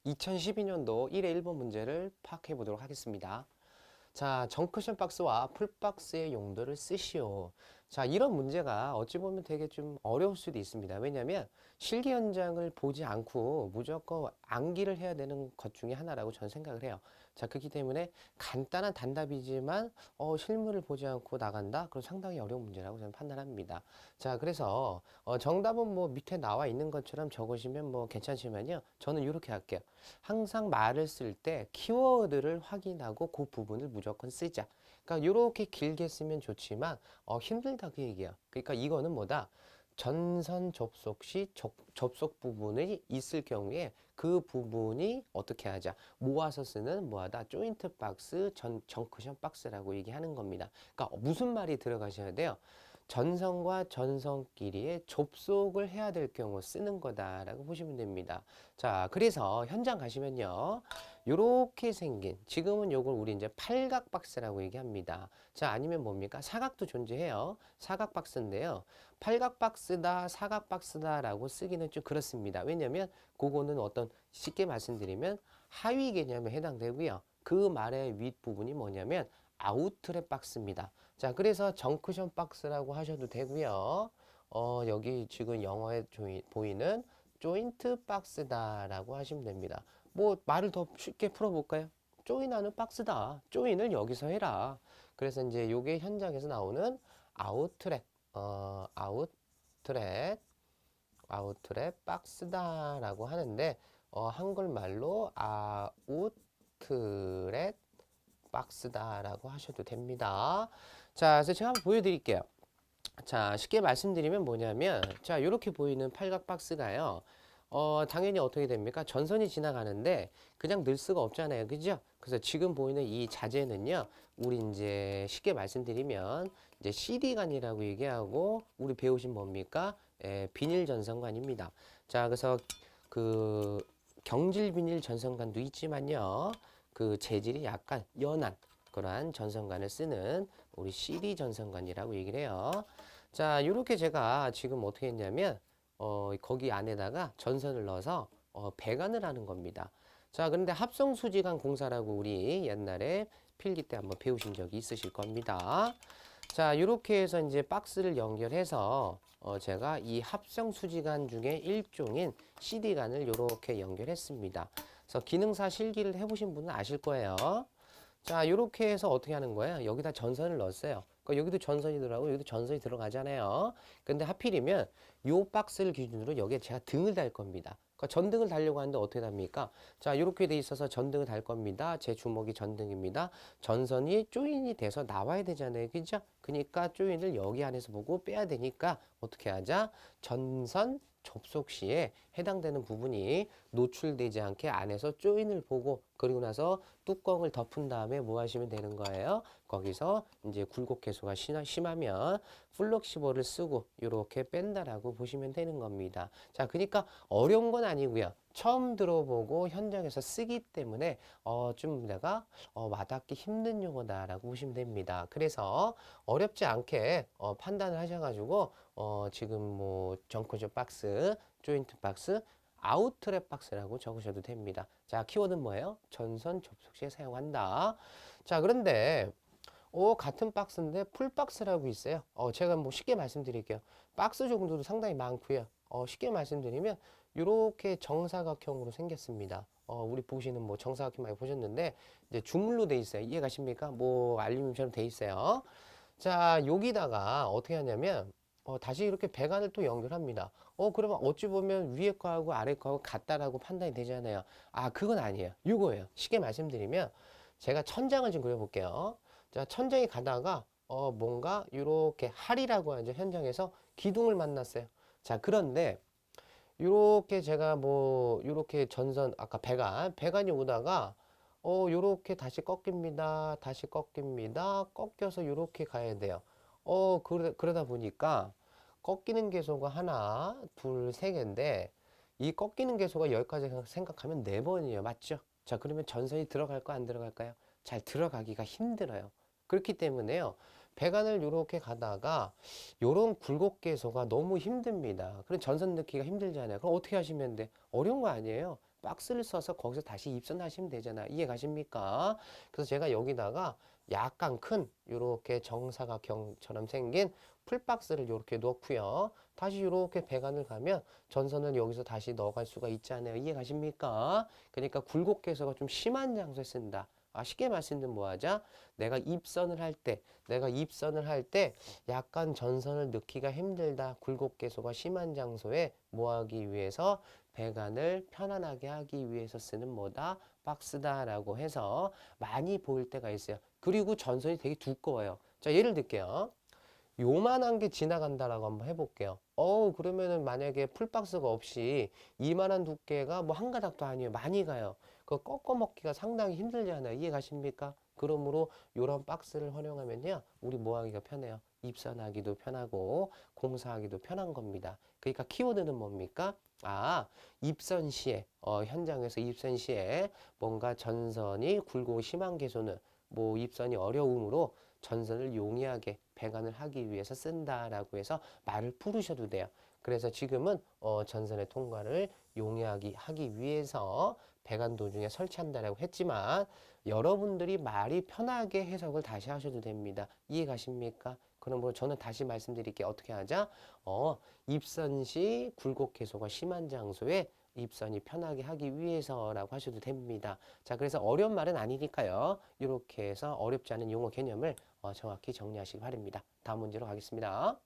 2012년도 1회 1번 문제를 파악해 보도록 하겠습니다. 자, 정크션 박스와 풀박스의 용도를 쓰시오. 자, 이런 문제가 어찌 보면 되게 좀 어려울 수도 있습니다. 왜냐하면 실기 현장을 보지 않고 무조건 암기를 해야 되는 것 중에 하나라고 저는 생각을 해요. 자, 그렇기 때문에 간단한 단답이지만 실물을 보지 않고 나간다? 그럼 상당히 어려운 문제라고 저는 판단합니다. 자, 그래서 정답은 뭐 밑에 나와 있는 것처럼 적으시면 뭐 괜찮지만요. 저는 이렇게 할게요. 항상 말을 쓸 때 키워드를 확인하고 그 부분을 무조건 쓰자. 그러니까 이렇게 길게 쓰면 좋지만 힘들다 그 얘기야. 그러니까 이거는 뭐다? 전선 접속 시 접속 부분이 있을 경우에 그 부분이 어떻게 하자? 모아서 쓰는 뭐하다? 조인트 박스, 정크션 박스라고 얘기하는 겁니다. 그러니까 무슨 말이 들어가셔야 돼요? 전선과 전선끼리의 접속을 해야 될 경우 쓰는 거다라고 보시면 됩니다. 자, 그래서 현장 가시면요. 요렇게 생긴, 지금은 요걸 우리 이제 팔각 박스라고 얘기합니다. 자, 아니면 뭡니까? 사각도 존재해요. 사각 박스인데요. 팔각 박스다, 사각 박스다라고 쓰기는 좀 그렇습니다. 왜냐면 그거는 어떤 쉽게 말씀드리면 하위 개념에 해당되고요. 그 말의 윗부분이 뭐냐면 아웃렛 박스입니다. 자, 그래서 정크션 박스라고 하셔도 되고요. 여기 지금 영어에 보이는 조인트 박스다라고 하시면 됩니다. 뭐 말을 더 쉽게 풀어볼까요? 조인하는 박스다. 조인을 여기서 해라. 그래서 이제 요게 현장에서 나오는 아웃렛, 아웃렛, 아웃렛 박스다라고 하는데 한글말로 아웃렛 박스다라고 하셔도 됩니다. 자, 그래서 제가 한번 보여드릴게요. 자, 쉽게 말씀드리면 뭐냐면, 자, 이렇게 보이는 팔각 박스가요. 당연히 어떻게 됩니까? 전선이 지나가는데 그냥 늘 수가 없잖아요. 그죠? 그래서 지금 보이는 이 자재는요, 우리 이제 쉽게 말씀드리면, 이제 CD관이라고 얘기하고, 우리 배우신 뭡니까? 비닐 전선관입니다. 자, 그래서 그 경질 비닐 전선관도 있지만요, 그 재질이 약간 연한 그러한 전선관을 쓰는 우리 CD 전선관이라고 얘기를 해요. 자, 이렇게 제가 지금 어떻게 했냐면, 거기 안에다가 전선을 넣어서, 배관을 하는 겁니다. 자, 그런데 합성수지관 공사라고 우리 옛날에 필기 때 한번 배우신 적이 있으실 겁니다. 자, 이렇게 해서 이제 박스를 연결해서, 제가 이 합성수지관 중에 일종인 CD관을 이렇게 연결했습니다. 그래서 기능사 실기를 해보신 분은 아실 거예요. 자, 이렇게 해서 어떻게 하는 거예요? 여기다 전선을 넣었어요. 그러니까 여기도 전선이 들어가고 여기도 전선이 들어가잖아요. 근데 하필이면 요 박스를 기준으로 여기에 제가 등을 달 겁니다. 그러니까 전등을 달려고 하는데 어떻게 답니까? 자, 이렇게 돼 있어서 전등을 달 겁니다. 제 주먹이 전등입니다. 전선이 조인이 돼서 나와야 되잖아요. 그죠? 그러니까 조인을 여기 안에서 보고 빼야 되니까 어떻게 하자? 전선 접속 시에 해당되는 부분이 노출되지 않게 안에서 조인을 보고 그리고 나서 뚜껑을 덮은 다음에 뭐 하시면 되는 거예요? 거기서 이제 굴곡 해소가 심하면 플럭시볼을 쓰고 이렇게 뺀다라고 보시면 되는 겁니다. 자, 그러니까 어려운 건 아니고요. 처음 들어보고 현장에서 쓰기 때문에 좀 내가 와닿기 힘든 용어다라고 보시면 됩니다. 그래서 어렵지 않게 판단을 하셔가지고 지금 뭐 정크션 박스, 조인트 박스, 아웃렛 박스라고 적으셔도 됩니다. 자, 키워드는 뭐예요? 전선 접속 시에 사용한다. 자, 그런데 같은 박스인데 풀박스라고 있어요. 제가 뭐 쉽게 말씀드릴게요. 박스 정도도 상당히 많고요. 쉽게 말씀드리면 이렇게 정사각형으로 생겼습니다. 우리 보시는 뭐 정사각형 많이 보셨는데 이제 주물로 돼 있어요. 이해가십니까? 뭐 알루미늄처럼 돼 있어요. 자, 여기다가 어떻게 하냐면 다시 이렇게 배관을 또 연결합니다. 그러면 어찌 보면 위에 거하고 아래 거하고 같다라고 판단이 되잖아요. 아, 그건 아니에요. 이거예요. 쉽게 말씀드리면 제가 천장을 좀 그려볼게요. 자, 천장에 가다가 뭔가 이렇게 할이라고 하죠. 현장에서 기둥을 만났어요. 자, 그런데 요렇게 제가 뭐 요렇게 전선 아까 배관이 오다가 요렇게 다시 꺾입니다. 다시 꺾입니다. 꺾여서 요렇게 가야 돼요. 그러다 보니까 꺾이는 개소가 하나, 둘, 세 개인데 이 꺾이는 개소가 여기까지 생각하면 네 번이에요. 맞죠? 자, 그러면 전선이 들어갈까 안 들어갈까요? 잘 들어가기가 힘들어요. 그렇기 때문에요. 배관을 요렇게 가다가 요런 굴곡 개소가 너무 힘듭니다. 그럼 전선 넣기가 힘들잖아요. 그럼 어떻게 하시면 돼? 어려운 거 아니에요. 박스를 써서 거기서 다시 입선하시면 되잖아. 이해 가십니까? 그래서 제가 여기다가 약간 큰 요렇게 정사각형처럼 생긴 풀박스를 요렇게 넣고요. 다시 요렇게 배관을 가면 전선을 여기서 다시 넣어갈 수가 있잖아요. 이해 가십니까? 그러니까 굴곡계수가 좀 심한 장소에 쓴다. 쉽게 말씀드리면 뭐하자? 내가 입선을 할 때 약간 전선을 넣기가 힘들다. 굴곡계수가 심한 장소에 뭐하기 위해서 배관을 편안하게 하기 위해서 쓰는 뭐다? 박스다라고 해서 많이 보일 때가 있어요. 그리고 전선이 되게 두꺼워요. 자, 예를 들게요. 요만한 게 지나간다라고 한번 해볼게요. 그러면은 만약에 풀박스가 없이 이만한 두께가 뭐 한 가닥도 아니에요. 많이 가요. 그거 꺾어 먹기가 상당히 힘들잖아요. 이해 가십니까? 그러므로 요런 박스를 활용하면요. 우리 뭐 하기가 편해요. 입선하기도 편하고 공사하기도 편한 겁니다. 그러니까 키워드는 뭡니까? 입선 시에, 현장에서 입선 시에 뭔가 전선이 굴곡이 심한 개소는 뭐 입선이 어려움으로 전선을 용이하게 배관을 하기 위해서 쓴다라고 해서 말을 풀으셔도 돼요. 그래서 지금은 전선의 통과를 용이하게 하기 위해서 배관 도중에 설치한다라고 했지만 여러분들이 말이 편하게 해석을 다시 하셔도 됩니다. 이해 가십니까? 그러므로 저는 다시 말씀드릴게요. 어떻게 하자? 입선 시 굴곡 해소가 심한 장소에 입선이 편하게 하기 위해서라고 하셔도 됩니다. 자, 그래서 어려운 말은 아니니까요. 이렇게 해서 어렵지 않은 용어 개념을 정확히 정리하시기 바랍니다. 다음 문제로 가겠습니다.